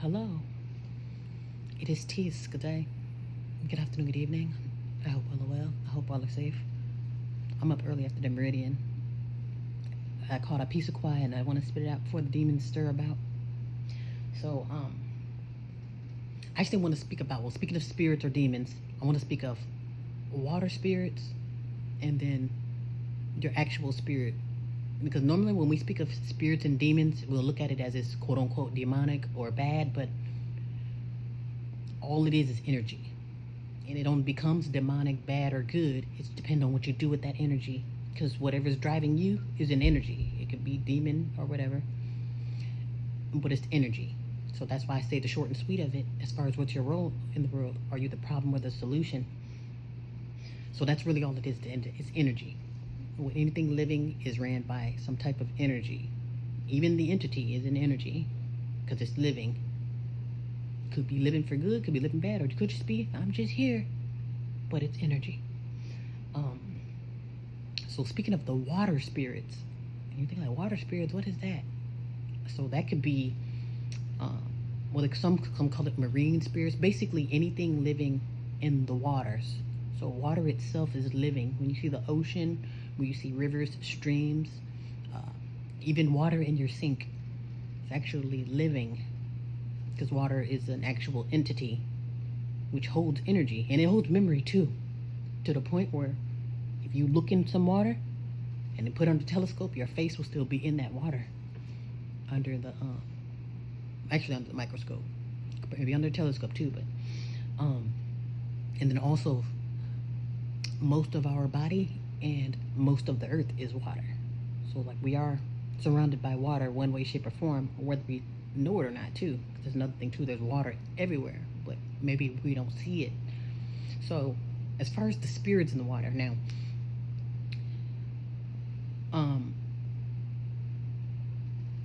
Hello. It is Tease. Good day. Good afternoon. Good evening. I hope all are well. I hope all are safe. I'm up early after the meridian. I caught a piece of quiet and I want to spit it out before the demons stir about. So, I actually want to speak about, well, speaking of spirits or demons, I want to speak of water spirits and then your actual spirit. Because normally when we speak of spirits and demons, we'll look at it as it's quote unquote demonic or bad, but all it is energy. And it only becomes demonic, bad, or good. It's depending on what you do with that energy. Because whatever's driving you is an energy. It could be demon or whatever, but it's energy. So that's why I say the short and sweet of it, as far as what's your role in the world. Are you the problem or the solution? So that's really all it is. It's energy. Anything living is ran by some type of energy. Even the entity is an energy because it's living. Could be living for good, could be living bad, or it could just be, I'm just here. But it's energy. So speaking of the water spirits, and you think like water spirits, what is that? So that could be, well, like some call it marine spirits. Basically anything living in the waters. So water itself is living. When you see the ocean, when you see rivers, streams, even water in your sink, it's actually living. Because water is an actual entity which holds energy, and it holds memory too, to the point where if you look in some water and then put it under a telescope, your face will still be in that water under the actually under the microscope, maybe under a telescope too. But and then also most of our body and most of the earth is water. So like we are surrounded by water one way, shape, or form, whether we know it or not too. There's another thing too, there's water everywhere, but maybe we don't see it. So as far as the spirits in the water now,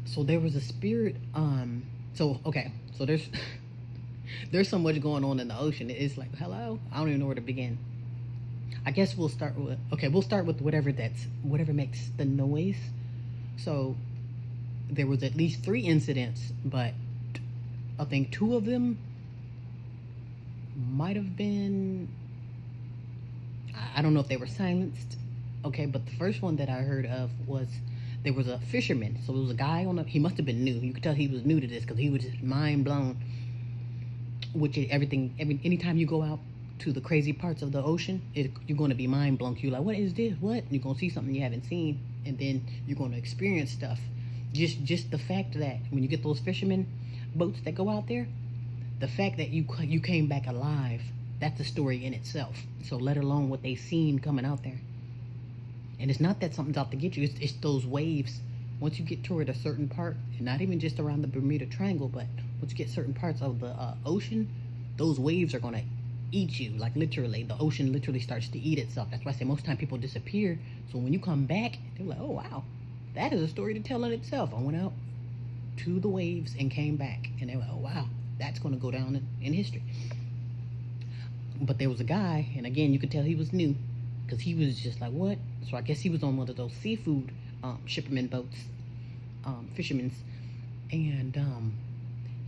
so there was a spirit, so okay, so there's there's so much going on in the ocean. It's like, hello, I don't even know where to begin. I guess we'll start with, okay, we'll start with whatever makes the noise. So there was at least 3 incidents, but I think 2 of them might have been, I don't know if they were silenced. Okay, but the first one that I heard of was there was a fisherman. So it was a guy he must have been new. You could tell he was new to this because he was just mind blown. Which anytime you go out to the crazy parts of the ocean, you're going to be mind blown. You're like, what is this? What? And you're going to see something you haven't seen, and then you're going to experience stuff. Just the fact that when you get those fishermen boats that go out there, the fact that you came back alive, that's a story in itself. So let alone what they seen coming out there. And it's not that something's out to get you. It's those waves. Once you get toward a certain part, and not even just around the Bermuda Triangle, but once you get certain parts of the ocean, those waves are going to eat you. Like literally, the ocean literally starts to eat itself. That's why I say most time people disappear. So when you come back, they're like, oh wow, that is a story to tell in itself. I went out to the waves and came back, and they were like, oh wow, that's going to go down in history. But there was a guy, and again, you could tell he was new, because he was just like, what? So I guess he was on one of those seafood shipperman boats, fishermen's, and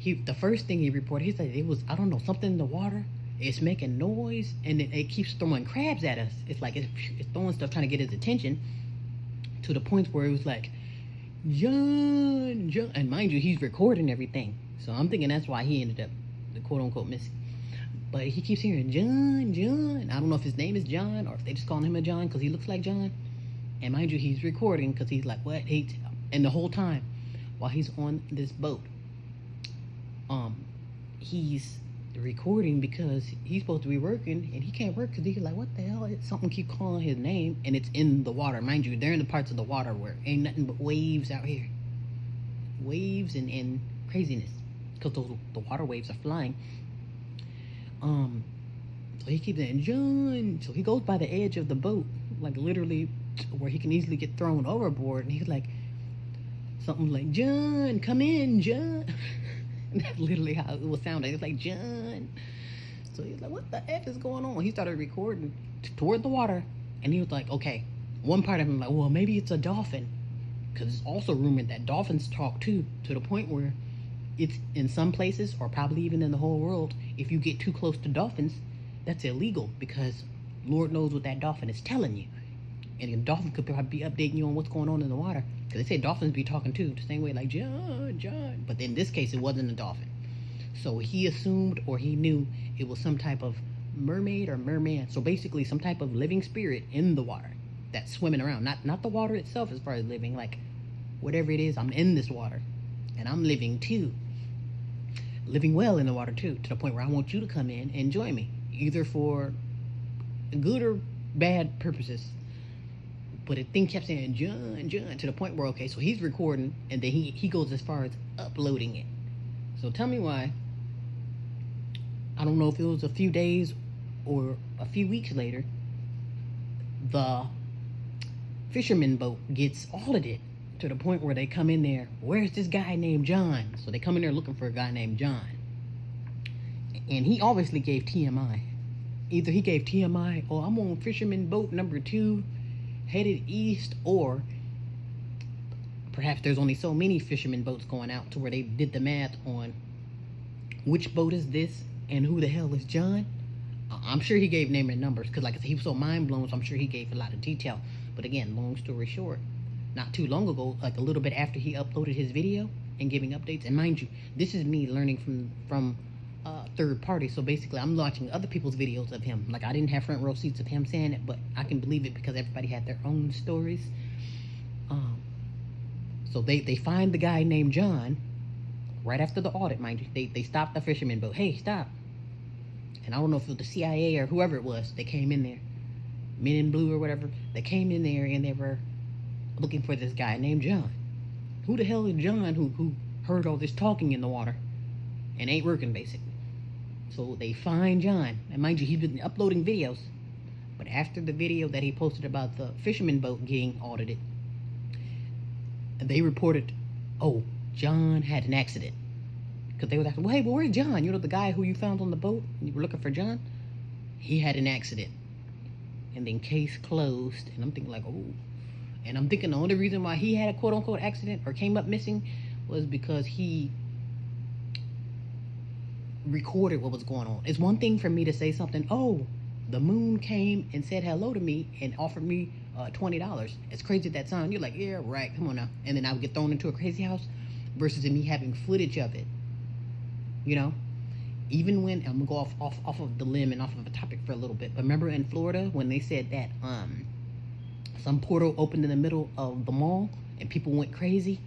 the first thing he reported, he said it was, I don't know, something in the water. It's making noise, and it keeps throwing crabs at us. It's like it's throwing stuff trying to get his attention, to the point where it was like, John, and mind you, he's recording everything. So I'm thinking that's why he ended up the quote unquote missing. But he keeps hearing John. I don't know if his name is John or if they just calling him a John because he looks like John. And mind you, he's recording because he's like, what? And the whole time while he's on this boat, he's recording because he's supposed to be working and he can't work because he's like, what the hell? Something keep calling his name, and it's in the water. Mind you, they're in the parts of the water where ain't nothing but waves out here. Waves and craziness because the water waves are flying. So he keeps saying, John. So he goes by the edge of the boat, like literally where he can easily get thrown overboard. And he's like, something like, John, come in, John. And that's literally how it was sounding. It's like, John. So he's like, what the F is going on? He started recording toward the water. And he was like, okay. One part of him like, well, maybe it's a dolphin. Because it's also rumored that dolphins talk too. To the point where it's in some places, or probably even in the whole world, if you get too close to dolphins, that's illegal because Lord knows what that dolphin is telling you. And a dolphin could probably be updating you on what's going on in the water. Because they say dolphins be talking too, the same way like, John, John. But in this case, it wasn't a dolphin. So he assumed, or he knew, it was some type of mermaid or merman. So basically some type of living spirit in the water that's swimming around. Not the water itself as far as living, like whatever it is, I'm in this water. And I'm living too. Living well in the water too, to the point where I want you to come in and join me. Either for good or bad purposes. But the thing kept saying, John, John, to the point where, okay, so he's recording, and then he goes as far as uploading it. So tell me why, I don't know if it was a few days or a few weeks later, the fisherman boat gets audited to the point where they come in there, where's this guy named John? So they come in there looking for a guy named John. And he obviously gave TMI. Either he gave TMI, oh, I'm on fisherman boat number 2, headed east, or perhaps there's only so many fisherman boats going out to where they did the math on which boat is this and who the hell is John. I'm sure he gave name and numbers because, like I said, he was so mind blown, so I'm sure he gave a lot of detail. But again, long story short, not too long ago, like a little bit after he uploaded his video and giving updates, and mind you, this is me learning from third party. So basically, I'm watching other people's videos of him. Like, I didn't have front row seats of him saying it, but I can believe it because everybody had their own stories. So they find the guy named John right after the audit, mind you. They stopped the fisherman boat. Hey, stop. And I don't know if it was the CIA or whoever it was. They came in there, Men in Blue or whatever. They came in there and they were looking for this guy named John. Who the hell is John who heard all this talking in the water and ain't working, basically? So they find John. And mind you, he's been uploading videos. But after the video that he posted about the fisherman boat getting audited, they reported, oh, John had an accident. Because they were asking, well, hey, where's John? You know, the guy who you found on the boat? You were looking for John? He had an accident. And then case closed. And I'm thinking like, oh. And I'm thinking the only reason why he had a quote-unquote accident or came up missing was because he recorded what was going on. It's one thing for me to say something, oh, the moon came and said hello to me and offered me $20. As crazy as that sounds, you're like, yeah, right, come on now. And then I would get thrown into a crazy house versus me having footage of it. You know? Even when, I'm going to go off of the limb and off of the topic for a little bit. But remember in Florida when they said that some portal opened in the middle of the mall and people went crazy?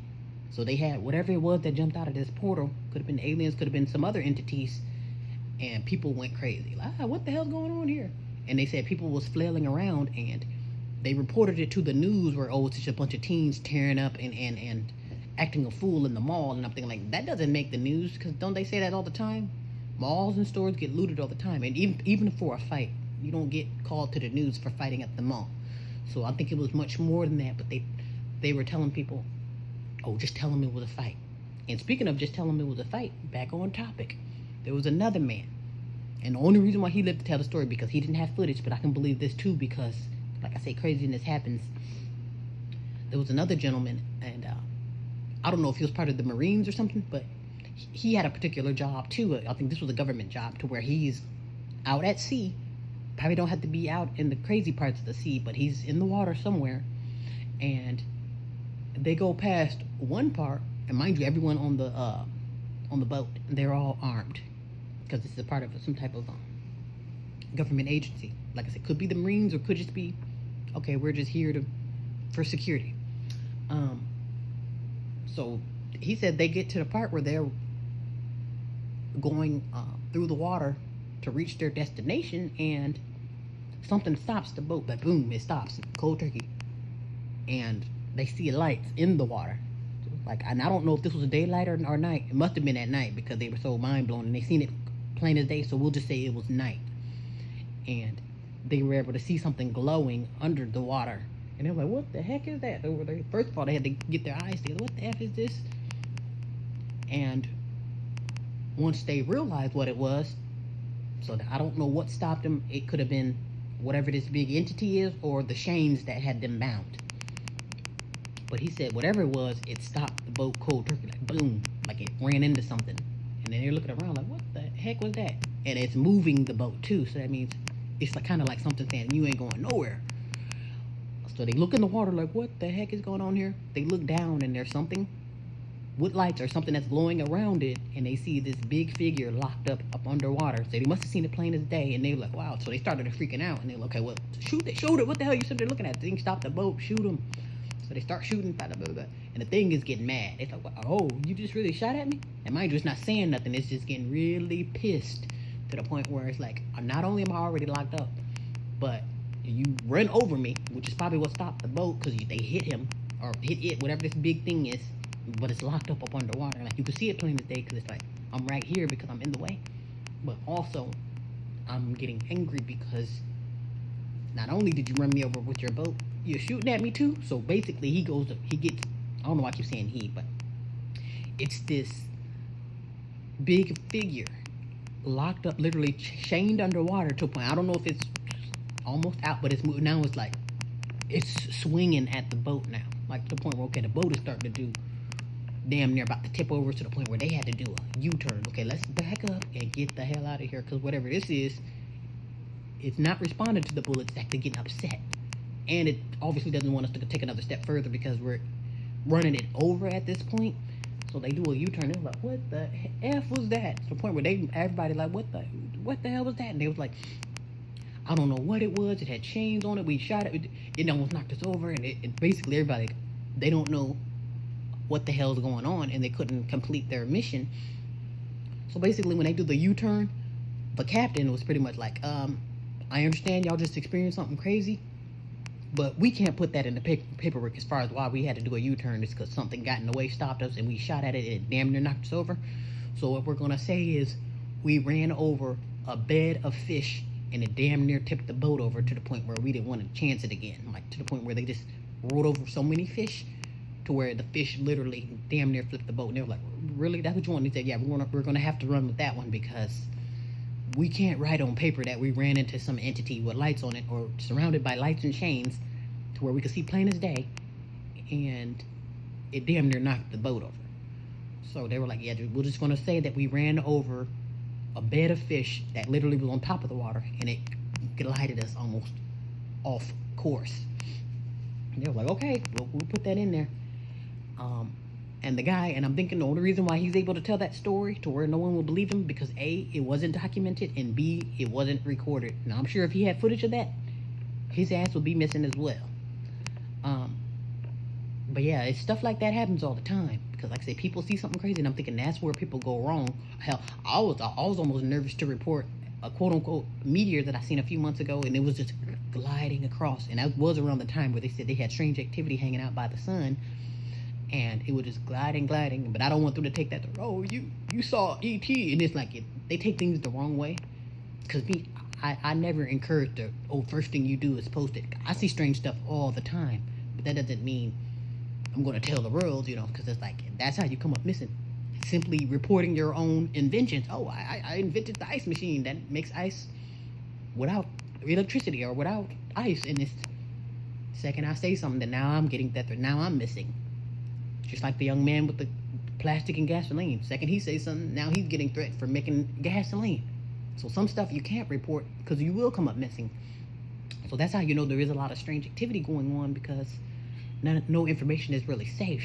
So they had whatever it was that jumped out of this portal. Could have been aliens, could have been some other entities. And people went crazy. Like, what the hell's going on here? And they said people was flailing around and they reported it to the news where, oh, it's just a bunch of teens tearing up and acting a fool in the mall. And I'm thinking like, that doesn't make the news, because don't they say that all the time? Malls and stores get looted all the time. And even for a fight, you don't get called to the news for fighting at the mall. So I think it was much more than that, but they were telling people, oh, just tell them it was a fight. And speaking of just telling them it was a fight, back on topic, there was another man. And the only reason why he lived to tell the story, because he didn't have footage, but I can believe this too, because, like I say, craziness happens. There was another gentleman, and I don't know if he was part of the Marines or something, but he had a particular job too. I think this was a government job, to where he's out at sea. Probably don't have to be out in the crazy parts of the sea, but he's in the water somewhere. And they go past one part, and mind you, everyone on the boat, they're all armed, because it's a part of some type of government agency. Like I said, could be the Marines or could just be, okay, we're just here for security. So he said they get to the part where they're going through the water to reach their destination, and something stops the boat. But boom, it stops, cold turkey, and they see lights in the water. Like, and I don't know if this was a daylight or night. It must have been at night, because they were so mind blown and they seen it plain as day. So we'll just say it was night, and they were able to see something glowing under the water. And they were like, what the heck is that? First of all, they had to get their eyes together. What the F is this? And once they realized what it was, so I don't know what stopped them. It could have been whatever this big entity is, or the chains that had them bound. But he said whatever it was, it stopped the boat cold turkey. Like, boom. like it ran into something. And then they're looking around like, what the heck was that? And it's moving the boat too, so that means it's like kind of like something saying you ain't going nowhere. So they look in the water like, what the heck is going on here? They look down and there's something with lights or something that's glowing around it, and they see this big figure locked up underwater. So they must have seen it plain as day, and they were like, wow. So they started freaking out, and they were like, okay, well, shoot it, shoot it. What the hell you sitting there looking at? The thing stopped the boat, shoot them. So they start shooting, blah, blah, blah, and the thing is getting mad. It's like, oh, you just really shot at me? And mind you, it's not saying nothing. It's just getting really pissed to the point where it's like, not only am I already locked up, but you run over me, which is probably what stopped the boat, because they hit him, or hit it, whatever this big thing is, but it's locked up underwater. Like, you can see it plain as day, because it's like, I'm right here because I'm in the way. But also, I'm getting angry because not only did you run me over with your boat, you're shooting at me too. So basically, he gets, I don't know why I keep saying he, but it's this big figure locked up, literally chained underwater to a point. I don't know if it's almost out, but it's moving now. It's like it's swinging at the boat now, like to the point where, okay, the boat is starting to do damn near about to tip over, to the point where they had to do a U-turn. Okay, let's back up and get the hell out of here, because whatever this is, it's not responding to the bullets. It's actually getting upset, and it obviously doesn't want us to take another step further because we're running it over at this point. So they do a U-turn. They're like, what the F was that? To the point where everybody like, what the hell was that? And they was like, I don't know what it was. It had chains on it. We shot it. It almost knocked us over. And it basically, everybody, they don't know what the hell's going on, and they couldn't complete their mission. So basically, when they do the U-turn, the captain was pretty much like, I understand y'all just experienced something crazy, but we can't put that in the paperwork as far as why we had to do a U-turn. It's because something got in the way, stopped us, and we shot at it, and it damn near knocked us over. So what we're going to say is we ran over a bed of fish, and it damn near tipped the boat over to the point where we didn't want to chance it again. Like, to the point where they just rolled over so many fish to where the fish literally damn near flipped the boat. And they were like, really? That's what you want? And they said, yeah, we're going to have to run with that one, because we can't write on paper that we ran into some entity with lights on it or surrounded by lights and chains to where we could see plain as day, and it damn near knocked the boat over. So they were like, yeah, we're just going to say that we ran over a bed of fish that literally was on top of the water, and it glided us almost off course. And they were like, okay, we'll put that in there. And the guy, and I'm thinking the only reason why he's able to tell that story to where no one will believe him, because A, it wasn't documented, and B, it wasn't recorded. Now, I'm sure if he had footage of that, his ass would be missing as well. But yeah, it's stuff like that happens all the time, because like I say, people see something crazy, and I'm thinking that's where people go wrong. Hell, I was almost nervous to report a quote-unquote meteor that I seen a few months ago, and it was just gliding across, and that was around the time where they said they had strange activity hanging out by the sun, and it was just gliding, but I don't want them to take that to, oh, you saw E.T., and it's like, they take things the wrong way, because I never encourage the, first thing you do is post it. I see strange stuff all the time, but that doesn't mean I'm going to tell the world, because it's like, that's how you come up missing. Simply reporting your own inventions. Oh, I invented the ice machine that makes ice without electricity or without ice. And this second I say something, then now I'm getting that, now I'm missing. Just like the young man with the plastic and gasoline. Second he says something, now he's getting threatened for making gasoline. So some stuff you can't report because you will come up missing. So that's how you know there is a lot of strange activity going on, because no information is really safe,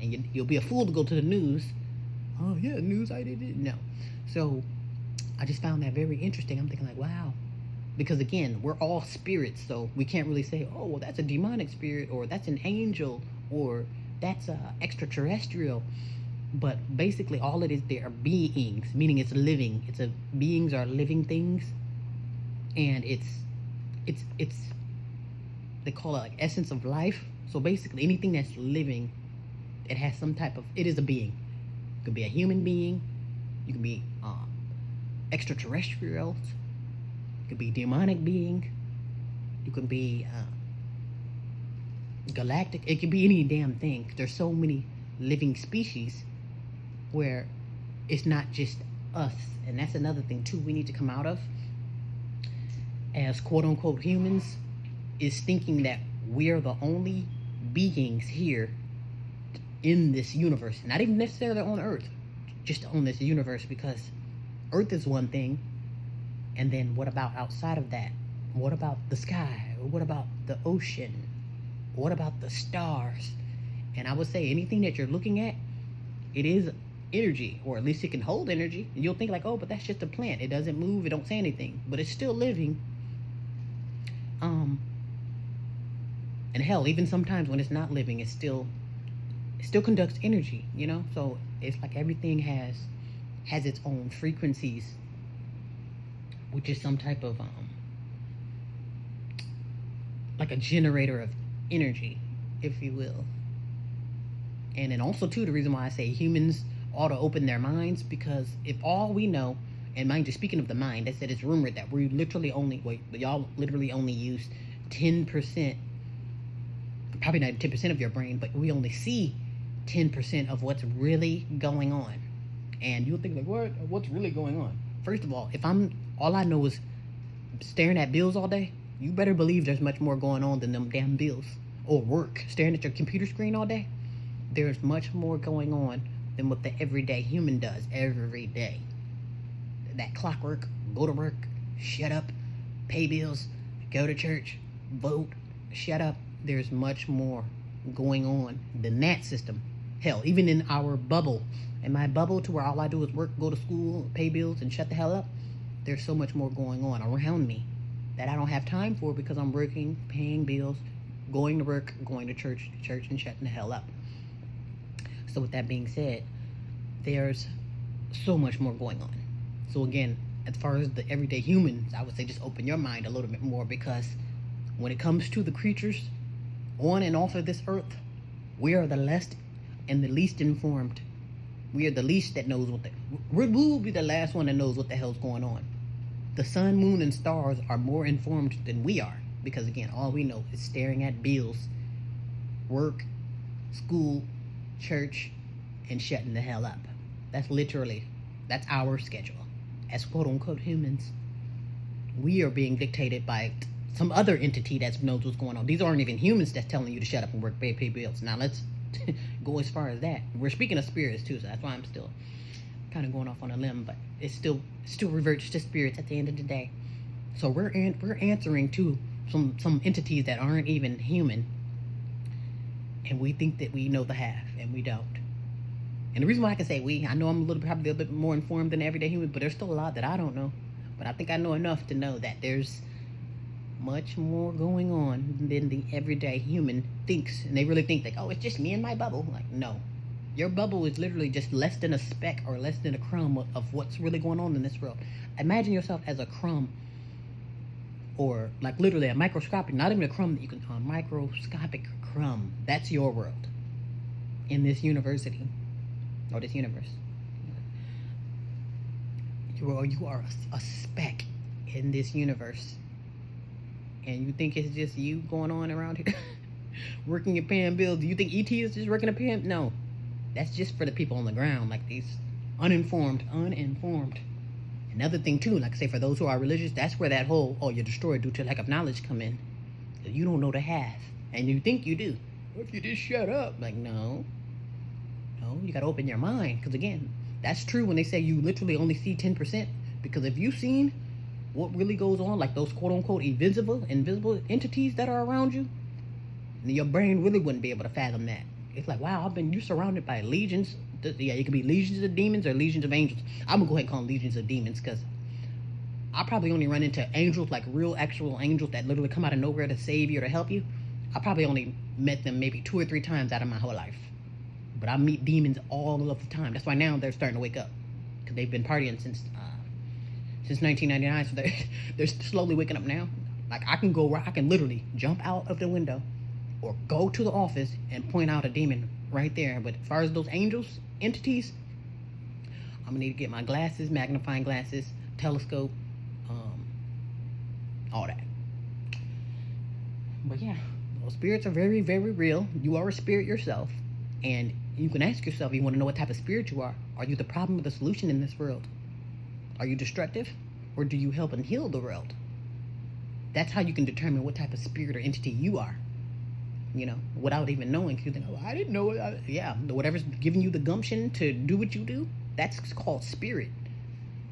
and you'll be a fool to go to the news. Oh yeah, news, I did it. No. So I just found that very interesting. I'm thinking like, wow, because again, we're all spirits, so we can't really say, oh, well, that's a demonic spirit, or that's an angel, or that's extraterrestrial. But basically all it is, they are beings, meaning it's living. Beings are living things, and it's they call it like essence of life. So basically anything that's living, it has some type of, it is a being. It could be a human being, you can be extraterrestrials, it could be demonic being, you could be galactic, it could be any damn thing. There's so many living species where it's not just us. And that's another thing too we need to come out of as quote unquote humans, is thinking that we're the only beings here in this universe, not even necessarily on Earth, just on this universe, because Earth is one thing, and then what about outside of that? What about the sky? What about the ocean? What about the stars? And I would say anything that you're looking at, it is energy, or at least it can hold energy. And you'll think like, oh, but that's just a plant. It doesn't move. It don't say anything, but it's still living. And hell, even sometimes when it's not living, it still conducts energy. So it's like everything has its own frequencies, which is some type of like a generator of energy, if you will. And then also too, the reason why I say humans ought to open their minds, because if all we know, and mind you, speaking of the mind, I said it's rumored that we literally only y'all literally only use 10%, probably not 10% of your brain, but we only see 10% of what's really going on. And you'll think like, what's really going on? First of all, if all I know is staring at bills all day, you better believe there's much more going on than them damn bills. Or work, staring at your computer screen all day. There's much more going on than what the everyday human does every day. That clockwork, go to work, shut up, pay bills, go to church, vote, shut up. There's much more going on than that system. Hell, even in our bubble, in my bubble to where all I do is work, go to school, pay bills, and shut the hell up, there's so much more going on around me that I don't have time for, because I'm working, paying bills, going to work, going to church, and shutting the hell up. So with that being said, there's so much more going on. So again, as far as the everyday humans, I would say just open your mind a little bit more, because when it comes to the creatures on and off of this earth, we are the least and the least informed. We are the least that knows we will be the last one that knows what the hell's going on. The sun, moon, and stars are more informed than we are, because again, all we know is staring at bills, work, school, church, and shutting the hell up. That's our schedule. As quote unquote humans, we are being dictated by some other entity that knows what's going on. These aren't even humans that's telling you to shut up and work, pay bills. Now let's go as far as that. We're speaking of spirits too, so that's why I'm still kind of going off on a limb, but it still reverts to spirits at the end of the day. So we're answering to some entities that aren't even human, and we think that we know the half, and we don't. And the reason why I can say we, I know I'm probably a little bit more informed than the everyday human, but there's still a lot that I don't know. But I think I know enough to know that there's much more going on than the everyday human thinks. And they really think like, oh, it's just me and my bubble. Like, no. Your bubble is literally just less than a speck or less than a crumb of what's really going on in this world. Imagine yourself as a crumb, or like literally a microscopic, not even a crumb that you can, a microscopic crumb. That's your world in this university, or this universe. You are a speck in this universe, and you think it's just you going on around here working and paying bills. Do you think ET is just working and paying? No, that's just for the people on the ground, like these uninformed. Another thing too, like I say, for those who are religious, that's where that whole, oh, you're destroyed due to lack of knowledge come in. You don't know the half, and you think you do. If you just shut up, like, no, you gotta open your mind, because again, that's true when they say you literally only see 10%, because if you've seen what really goes on, like those quote unquote invisible entities that are around you, your brain really wouldn't be able to fathom that. It's like, wow, you're surrounded by legions. Yeah, it could be legions of demons or legions of angels. I'm gonna go ahead and call them legions of demons, because I probably only run into angels, like real actual angels that literally come out of nowhere to save you or to help you. I probably only met them maybe 2 or 3 times out of my whole life. But I meet demons all of the time. That's why now they're starting to wake up, because they've been partying since 1999. So they're slowly waking up now. Like I can literally jump out of the window, or go to the office and point out a demon right there. But as far as those angels, entities, I'm gonna need to get my glasses, magnifying glasses, telescope, all that. But yeah, those spirits are very, very real. You are a spirit yourself, and you can ask yourself, you want to know what type of spirit you are. Are you the problem or the solution in this world? Are you destructive, or do you help and heal the world? That's how you can determine what type of spirit or entity you are. without even knowing. You think, oh, I didn't know it. Yeah, whatever's giving you the gumption to do what you do, that's called spirit.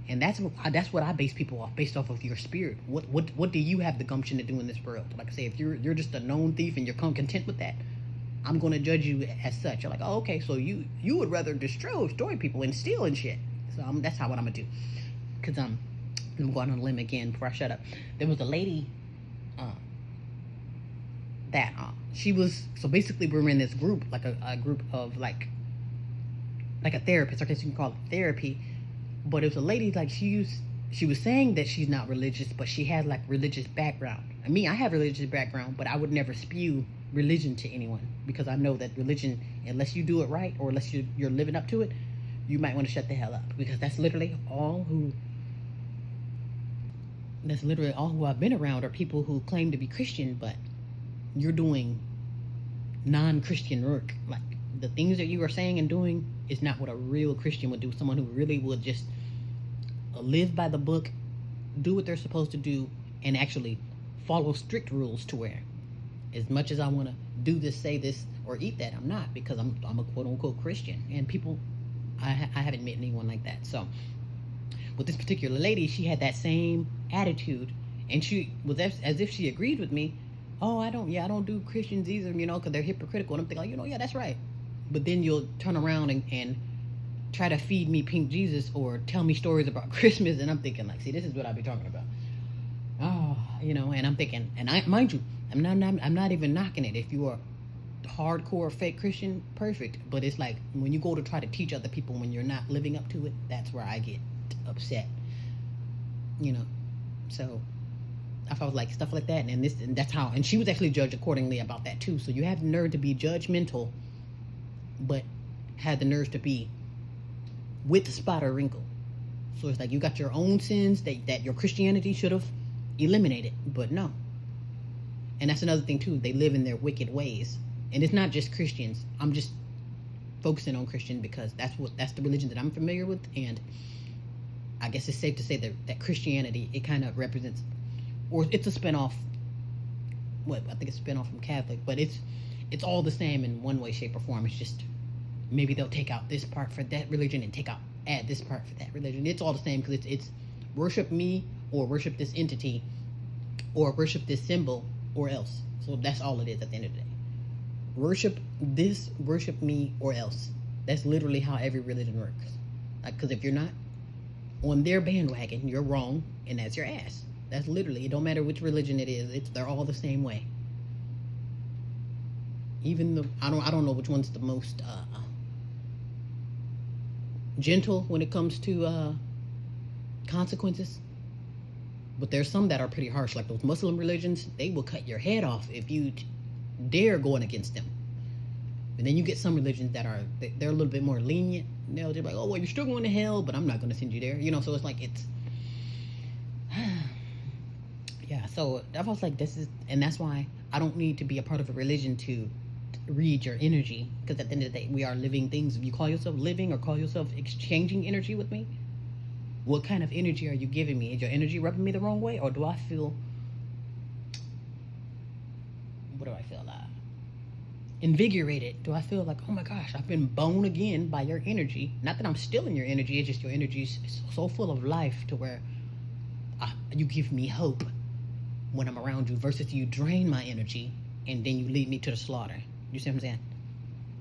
And that's what I base people off, based off of your spirit. What do you have the gumption to do in this world? Like I say, if you're just a known thief and you're content with that, I'm gonna judge you as such. You're like, oh, okay, so you would rather destroy people and steal and shit. So that's what I'm gonna do. Cause I'm going on a limb again before I shut up. There was a lady that she was, so basically we were in this group, like a group of like a therapist, I guess you can call it therapy. But it was a lady, like she was saying that she's not religious, but she had like religious background. I have religious background, but I would never spew religion to anyone, because I know that religion, unless you do it right, or unless you're living up to it, you might want to shut the hell up, because that's literally all who I've been around are people who claim to be Christian, but you're doing non-Christian work. Like, the things that you are saying and doing is not what a real Christian would do. Someone who really would just live by the book, do what they're supposed to do, and actually follow strict rules, to where, as much as I want to do this, say this, or eat that, I'm not, because I'm a quote-unquote Christian. And people, I haven't met anyone like that. So with this particular lady, she had that same attitude, and she was as if she agreed with me. Oh, I don't do Christians either, because they're hypocritical. And I'm thinking, like, yeah, that's right. But then you'll turn around and try to feed me pink Jesus, or tell me stories about Christmas, and I'm thinking, like, see, this is what I be talking about. Oh, and I'm thinking, and mind you, I'm not even knocking it. If you are hardcore fake Christian, perfect. But it's like, when you go to try to teach other people when you're not living up to it, that's where I get upset. So I felt like stuff like that, and that's how. And she was actually judged accordingly about that too. So you have the nerve to be judgmental, but had the nerve to be with the spot or wrinkle. So it's like, you got your own sins that your Christianity should have eliminated, but no. And that's another thing too, they live in their wicked ways. And it's not just Christians. I'm just focusing on Christian because that's the religion that I'm familiar with. And I guess it's safe to say that Christianity, it kind of represents, or it's a spinoff. I think it's a spinoff from Catholic, but it's all the same in one way, shape, or form. It's just, maybe they'll take out this part for that religion and add this part for that religion. It's all the same, because it's worship me, or worship this entity, or worship this symbol, or else. So that's all it is at the end of the day. Worship this, worship me, or else. That's literally how every religion works. Like, because if you're not on their bandwagon, you're wrong, and that's your ass. That's literally, it don't matter which religion it is, they're all the same way. Even I don't know which one's the most gentle when it comes to consequences, but there's some that are pretty harsh, like those Muslim religions. They will cut your head off if you dare going against them. And then you get some religions that they're a little bit more lenient. They're like, oh, well, you're still going to hell, but I'm not going to send you there. So it's like, yeah. So I was like, and that's why I don't need to be a part of a religion to read your energy, because at the end of the day, we are living things. If you call yourself living, or call yourself exchanging energy with me, what kind of energy are you giving me? Is your energy rubbing me the wrong way, or do I feel, what do I feel, invigorated? Do I feel like, oh my gosh, I've been born again by your energy? Not that I'm stealing your energy, it's just your energy is so full of life, to where you give me hope when I'm around you, versus you drain my energy and then you lead me to the slaughter. You see what I'm saying?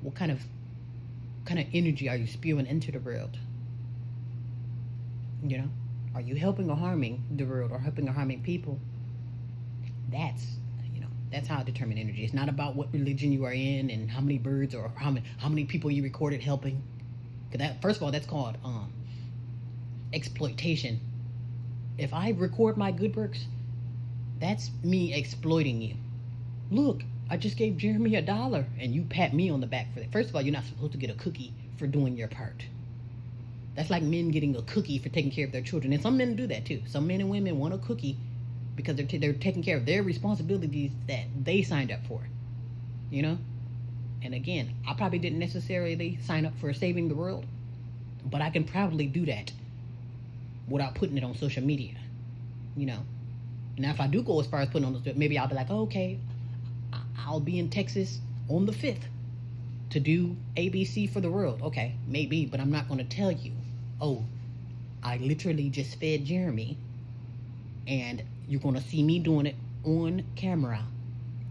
What kind of energy are you spewing into the world? Are you helping or harming the world, or helping or harming people? That's how I determine energy. It's not about what religion you are in, and how many birds, or how many people you recorded helping. Because first of all, that's called exploitation. If I record my good works, that's me exploiting you. Look, I just gave Jeremy $1, and you pat me on the back for that. First of all, you're not supposed to get a cookie for doing your part. That's like men getting a cookie for taking care of their children. And some men do that too. Some men and women want a cookie because they're taking care of their responsibilities that they signed up for. And again, I probably didn't necessarily sign up for saving the world, but I can probably do that without putting it on social media. Now if I do go as far as putting on those, maybe I'll be like, oh, okay, I'll be in Texas on the 5th to do ABC for the world. Okay, maybe, but I'm not going to tell you, oh, I literally just fed Jeremy and you're going to see me doing it on camera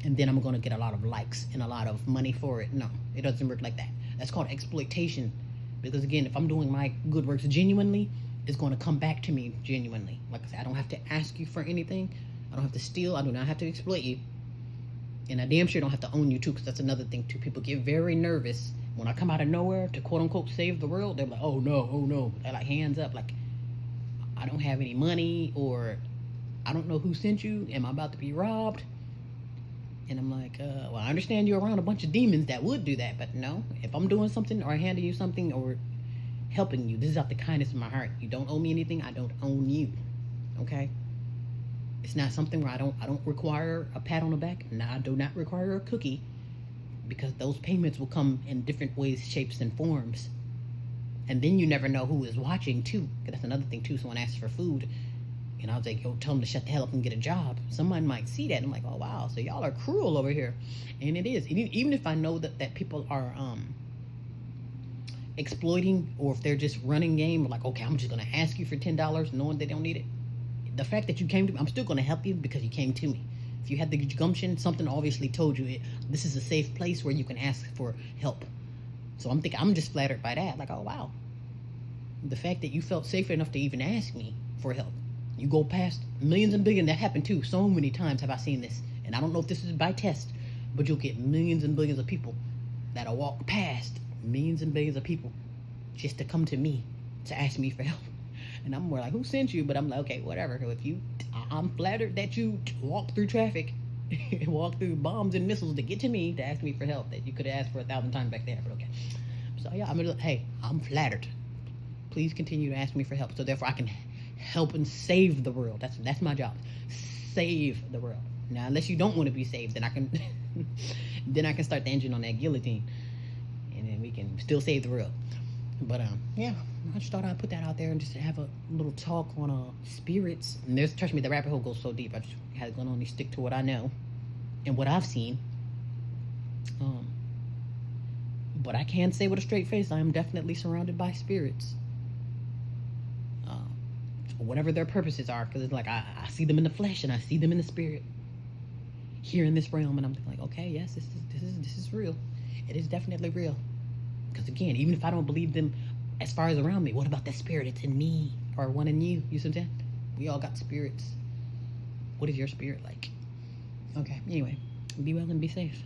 and then I'm going to get a lot of likes and a lot of money for it. No, it doesn't work like that. That's called exploitation. Because again, if I'm doing my good works genuinely, it's going to come back to me genuinely. Like I said, I don't have to ask you for anything. I don't have to steal. I do not have to exploit you. And I damn sure don't have to own you too, because that's another thing too. People get very nervous when I come out of nowhere to quote unquote save the world. They're like, oh no. They're like hands up, like I don't have any money, or I don't know who sent you. Am I about to be robbed? And I'm like, well, I understand you're around a bunch of demons that would do that, but no. If I'm doing something or handing you something or helping you, this is out the kindness of my heart. You don't owe me anything. I don't own you. Okay? It's not something where I don't require a pat on the back. And I do not require a cookie, because those payments will come in different ways, shapes, and forms. And then you never know who is watching too. Because that's another thing too. Someone asks for food, and I was like, yo, tell them to shut the hell up and get a job. Someone might see that and I'm like, oh wow, so y'all are cruel over here. And it is. Even if I know that people are exploiting, or if they're just running game, like, okay, I'm just gonna ask you for $10 knowing they don't need it. The fact that you came to me, I'm still gonna help you because you came to me. If you had the gumption, something obviously told you this is a safe place where you can ask for help. So I'm just flattered by that. Like, oh wow, the fact that you felt safe enough to even ask me for help. You go past millions and billions. That happened too. So many times have I seen this. And I don't know if this is by test, but you'll get millions and billions of people that'll walk past millions and billions of people just to come to me to ask me for help. And I'm more like, who sent you? But I'm like, okay, whatever. I'm flattered that you walked through traffic, walked through bombs and missiles to get to me to ask me for help that you could have asked for 1,000 times back there. But okay. So yeah, I'm flattered. Please continue to ask me for help, so therefore I can help and save the world. That's my job. Save the world. Now, unless you don't want to be saved, then I can then I can start the engine on that guillotine, and then we can still save the world. But yeah, I just thought I'd put that out there and just have a little talk on spirits. And trust me, the rabbit hole goes so deep. I just had to only stick to what I know and what I've seen. But I can say with a straight face, I am definitely surrounded by spirits. Whatever their purposes are, because it's like I see them in the flesh and I see them in the spirit here in this realm, and I'm like, okay, yes, this is real. It is definitely real. Because again, even if I don't believe them as far as around me, what about that spirit? It's in me, or one in you. You see what I'm saying? We all got spirits. What is your spirit like? Okay, anyway, be well and be safe.